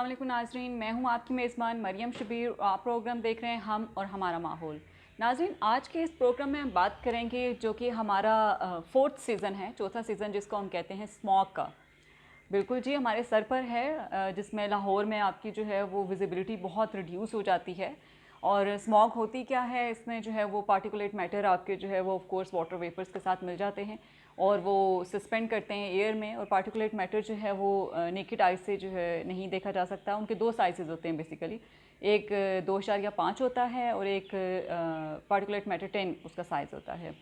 अस्सलाम वालेकुम नाज़रीन, मैं हूं आपकी मेज़बान मरियम शबीर। आप प्रोग्राम देख रहे हैं हम और हमारा माहौल। नाज़रीन, आज के इस प्रोग्राम में हम बात करेंगे जो कि हमारा फोर्थ सीज़न है, चौथा सीज़न जिसको हम कहते हैं स्मॉग का। बिल्कुल जी, हमारे सर पर है, जिसमें लाहौर में आपकी जो है वो विजिबिलिटी बहुत रिड्यूस हो जाती है। और स्मॉग होती क्या है, इसमें जो है वो पार्टिकुलेट मैटर आपके जो है वो ऑफ कोर्स वाटर वेपर्स के साथ मिल जाते हैं और वो सस्पेंड करते हैं एयर में। और पार्टिकुलेट मैटर जो है वो नेकेड आई से जो है नहीं देखा जा सकता। उनके दो साइजेस होते हैं बेसिकली, एक 2.5 होता है और एक पार्टिकुलेट मैटर 10 उसका साइज़ होता है।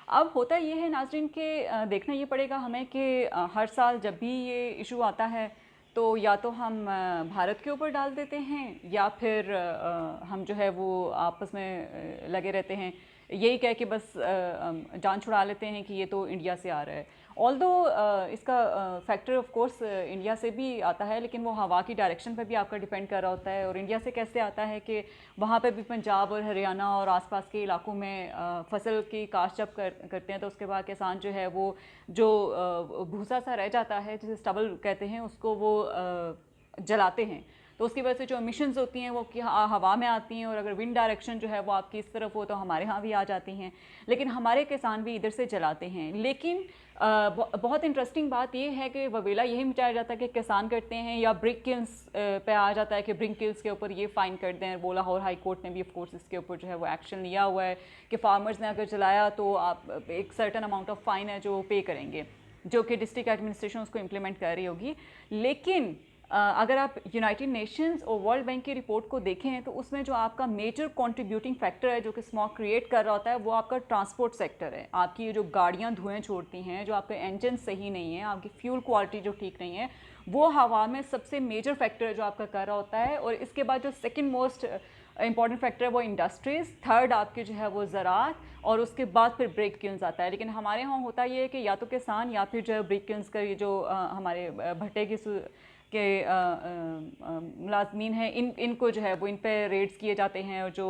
अब होता ये है नाजरीन के देखना ये पड़ेगा हमें कि हर साल जब भी ये इशू आता है तो या तो हम भारत के ऊपर डाल देते हैं या फिर हम जो है वो आपस में लगे रहते हैं, यही कह के बस जान छुड़ा लेते हैं कि ये तो इंडिया से आ रहा है। ऑल्दो इसका फैक्टर ऑफ कोर्स इंडिया से भी आता है, लेकिन वो हवा की डायरेक्शन पर भी आपका डिपेंड कर रहा होता है। और इंडिया से कैसे आता है कि वहाँ पे भी पंजाब और हरियाणा और आसपास के इलाकों में फसल की काश्त जब करते हैं तो उसके बाद किसान जो है वो जो भूसा सा रह जाता है जिसे स्टबल कहते हैं उसको वो जलाते हैं। तो उसकी वजह से जो एमिशंस होती हैं वो कि हवा में आती हैं और अगर विंड डायरेक्शन जो है वो आपकी इस तरफ हो तो हमारे यहाँ भी आ जाती हैं। लेकिन हमारे किसान भी इधर से जलाते हैं। लेकिन बहुत इंटरेस्टिंग बात ये है कि वबेला यही मचाया जाता है कि किसान करते हैं या ब्रिक किल्स पे आ जाता है कि ब्रिक किल्स के ऊपर ये फ़ाइन कर दें। वो लाहौर हाई कोर्ट ने भी ऑफ कोर्स इसके ऊपर जो है वो एक्शन लिया हुआ है कि फार्मर्स ने अगर जलाया तो आप एक सर्टन अमाउंट ऑफ फ़ाइन है जो पे करेंगे, जो कि डिस्ट्रिक्ट एडमिनिस्ट्रेशन उसको इम्प्लीमेंट कर रही होगी। लेकिन अगर आप यूनाइटेड नेशंस और वर्ल्ड बैंक की रिपोर्ट को देखें तो उसमें जो आपका मेजर कंट्रीब्यूटिंग फैक्टर है जो कि स्मॉग क्रिएट कर रहा होता है वो आपका ट्रांसपोर्ट सेक्टर है। आपकी ये जो गाड़ियाँ धुएँ छोड़ती हैं, जो आपके इंजन सही नहीं है, आपकी फ्यूल क्वालिटी जो ठीक नहीं है, वो हवा में सबसे मेजर फैक्टर है जो आपका कर रहा होता है। और इसके बाद जो सेकेंड मोस्ट इंपॉर्टेंट फैक्टर है वो इंडस्ट्रीज़, थर्ड आपके जो है वो ज़राअत और उसके बाद फिर ब्रिक किल्न्स आता है। लेकिन हमारे यहाँ होता ये है कि या तो किसान या फिर जो है ब्रिक किल्न्स का ये जो हमारे भट्टे की के मुलाजमीन हैं इनको जो है वो इन पे रेड्स किए जाते हैं और जो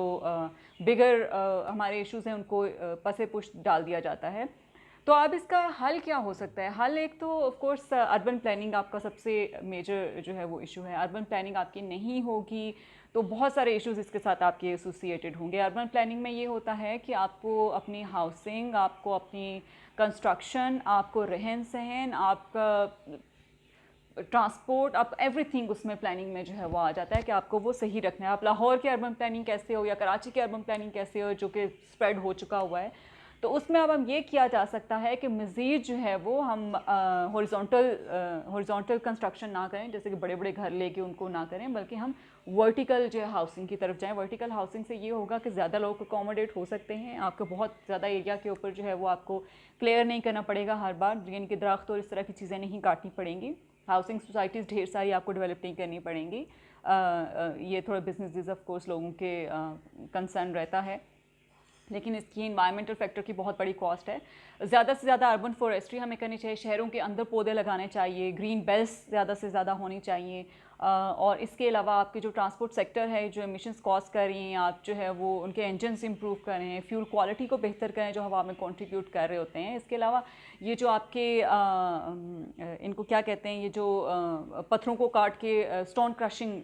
बिगर हमारे इश्यूज़ हैं उनको पसे पुश डाल दिया जाता है। तो अब इसका हल क्या हो सकता है? हल एक तो ऑफ कोर्स अर्बन प्लानिंग आपका सबसे मेजर जो है वो इशू है। अर्बन प्लानिंग आपकी नहीं होगी तो बहुत सारे इश्यूज़ इसके साथ आपके एसोसिएटेड होंगे। अर्बन प्लानिंग में ये होता है कि आपको अपनी हाउसिंग, आपको अपनी कंस्ट्रक्शन, आपको रहन सहन, आपका ट्रांसपोर्ट, आप एवरीथिंग उसमें प्लानिंग में जो है वो आ जाता है कि आपको वो सही रखना है। आप लाहौर की अर्बन प्लानिंग कैसे हो या कराची की अर्बन प्लानिंग कैसे हो जो कि स्प्रेड हो चुका हुआ है, तो उसमें अब हम ये किया जा सकता है कि मज़ीद जो है वो हम हॉरिजॉन्टल कंस्ट्रक्शन ना करें, जैसे कि बड़े बड़े घर लेके उनको ना करें, बल्कि हम वर्टिकल जो है हाउसिंग की तरफ जाएं। वर्टिकल हाउसिंग से ये होगा कि ज़्यादा लोग अकोमोडेट हो सकते हैं, आपको बहुत ज़्यादा एरिया के ऊपर जो है वो आपको क्लियर नहीं करना पड़ेगा हर बार, यानी कि दरख्त और इस तरह की चीज़ें नहीं काटनी पड़ेंगी। हाउसिंग सोसाइटीज़ ढेर सारी आपको डेवलप नहीं करनी पड़ेंगी। ये थोड़ा बिजनेस ऑफ कोर्स लोगों के कंसर्न रहता है, लेकिन इसकी इन्वायरमेंटल फैक्टर की बहुत बड़ी कॉस्ट है। ज़्यादा से ज़्यादा अर्बन फॉरेस्ट्री हमें करनी चाहिए, शहरों के अंदर पौधे लगाने चाहिए, ग्रीन बेल्ट्स ज़्यादा से ज़्यादा होनी चाहिए। और इसके अलावा आपके जो ट्रांसपोर्ट सेक्टर है, जो एमिशंस कॉज कर रही हैं, आप जो है वो उनके इंजन्स इंप्रूव करें, फ्यूल क्वालिटी को बेहतर करें जो हवा में कंट्रीब्यूट कर रहे होते हैं। इसके अलावा ये जो आपके इनको क्या कहते हैं, ये जो पत्थरों को काट के स्टोन क्रशिंग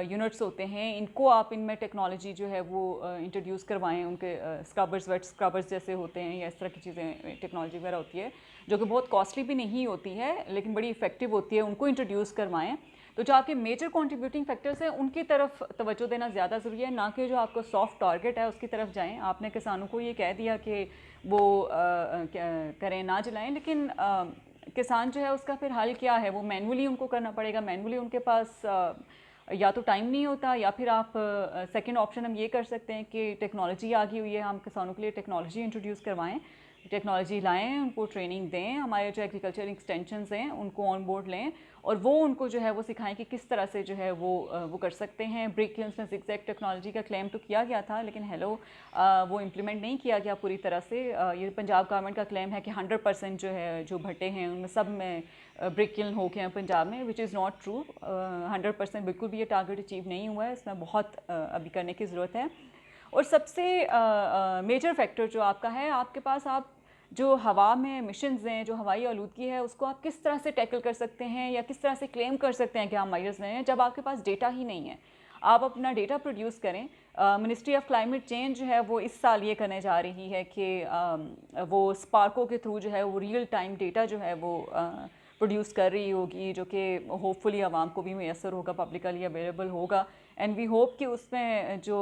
यूनिट्स होते हैं, इनको आप इनमें टेक्नोलॉजी जो है वो इंट्रोड्यूस करवाएं। उनके स्क्रबर्स, वेट स्क्रबर्स जैसे होते हैं या इस तरह की चीज़ें, टेक्नोलॉजी वगैरह होती है जो कि बहुत कॉस्टली भी नहीं होती है लेकिन बड़ी इफेक्टिव होती है, उनको इंट्रोड्यूस करवाएं। तो जो आपके मेजर कंट्रीब्यूटिंग फैक्टर्स हैं उनकी तरफ तवज्जो देना ज़्यादा ज़रूरी है, ना कि जो आपका सॉफ्ट टारगेट है उसकी तरफ जाएँ। आपने किसानों को ये कह दिया कि वो करें ना जलाएँ, लेकिन किसान जो है उसका फिर हल क्या है? वो मैनुअली उनको करना पड़ेगा। मैनुअली उनके पास या तो टाइम नहीं होता, या फिर आप सेकंड ऑप्शन हम ये कर सकते हैं कि टेक्नोलॉजी आ गई हुई है, हम किसानों के लिए टेक्नोलॉजी इंट्रोड्यूस करवाएं, टेक्नोलॉजी लाएं, उनको ट्रेनिंग दें, हमारे जो एग्रीकल्चर एक्सटेंशंस हैं उनको ऑन बोर्ड लें और वो उनको जो है वो सिखाएं कि किस तरह से जो है वो कर सकते हैं। ब्रिक किल्न्स में ज़िगज़ैग टेक्नोलॉजी का क्लेम तो किया गया था, लेकिन वो इम्प्लीमेंट नहीं किया गया पूरी तरह से। ये पंजाब गवर्नमेंट का क्लेम है कि 100% जो है जो भट्टे हैं उनमें सब में ब्रिक किल्न हो गए हैं पंजाब में, विच इज़ नॉट ट्रू। 100% बिल्कुल भी ये टारगेट अचीव नहीं हुआ है, इसमें बहुत अभी करने की ज़रूरत है। और सबसे मेजर फैक्टर जो आपका है, आपके पास आप जो हवा में एमिशंस हैं, जो हवाई आलूदगी है, उसको आप किस तरह से टैकल कर सकते हैं या किस तरह से क्लेम कर सकते हैं कि आप मायर्स हैं जब आपके पास डेटा ही नहीं है। आप अपना डेटा प्रोड्यूस करें। मिनिस्ट्री ऑफ क्लाइमेट चेंज जो है वो इस साल ये करने जा रही है कि वो स्पार्को के थ्रू जो है वो रियल टाइम डेटा जो है वो प्रोड्यूस कर रही होगी, जो कि होपफुली आवाम को भी मैसर होगा, पब्लिकली अवेलेबल होगा। एंड वी होप कि उसमें जो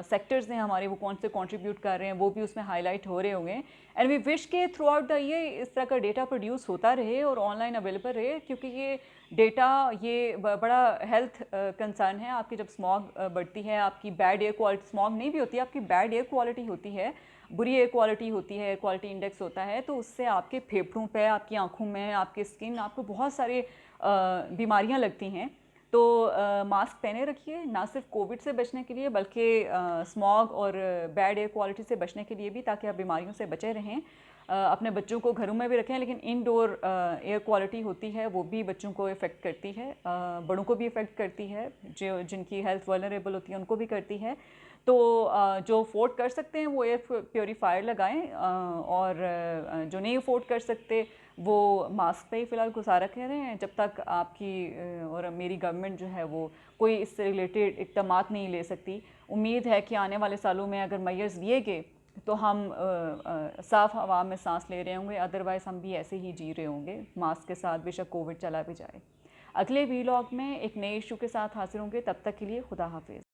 सेक्टर्स हैं हमारे वो कौन से कंट्रीब्यूट कर रहे हैं वो भी उसमें हाईलाइट हो रहे होंगे। एंड वी विश के थ्रू आउट द ईयर इस तरह का डेटा प्रोड्यूस होता रहे और ऑनलाइन अवेलेबल रहे, क्योंकि ये डेटा ये बड़ा हेल्थ कंसर्न है। आपकी जब स्मॉग बढ़ती है, आपकी बैड एयर क्वालिटी, स्मॉग नहीं भी होती है, आपकी बैड एयर क्वालिटी होती है, बुरी एयर क्वालिटी होती है, एयर क्वालिटी इंडेक्स होता है, तो उससे आपके फेफड़ों पे, आपकी आंखों में, आपके स्किन, आपको बहुत सारे बीमारियां लगती हैं। तो मास्क पहने रखिए, ना सिर्फ कोविड से बचने के लिए बल्कि स्मॉग और बैड एयर क्वालिटी से बचने के लिए भी, ताकि आप बीमारियों से बचे रहें। अपने बच्चों को घरों में भी रखें, लेकिन इनडोर एयर क्वालिटी होती है वो भी बच्चों को इफ़ेक्ट करती है, बड़ों को भी इफ़ेक्ट करती है, जो जिनकी हेल्थ वल्नरेबल होती है उनको भी करती है। तो जो अफोर्ड कर सकते हैं वो एयर प्योरीफायर लगाएं, और जो नहीं अफोर्ड कर सकते वो मास्क पे ही फ़िलहाल गुजारा कर रहे हैं, जब तक आपकी और मेरी गवर्नमेंट जो है वो कोई इससे रिलेटेड इक़दामात नहीं ले सकती। उम्मीद है कि आने वाले सालों में अगर मेजर्स लिए गए तो हम साफ़ हवा में सांस ले रहे होंगे, अदरवाइज़ हम भी ऐसे ही जी रहे होंगे मास्क के साथ, बेशक कोविड चला भी जाए। अगले वीलॉग में एक नए इशू के साथ हाजिर होंगे, तब तक के लिए खुदा हाफिज़।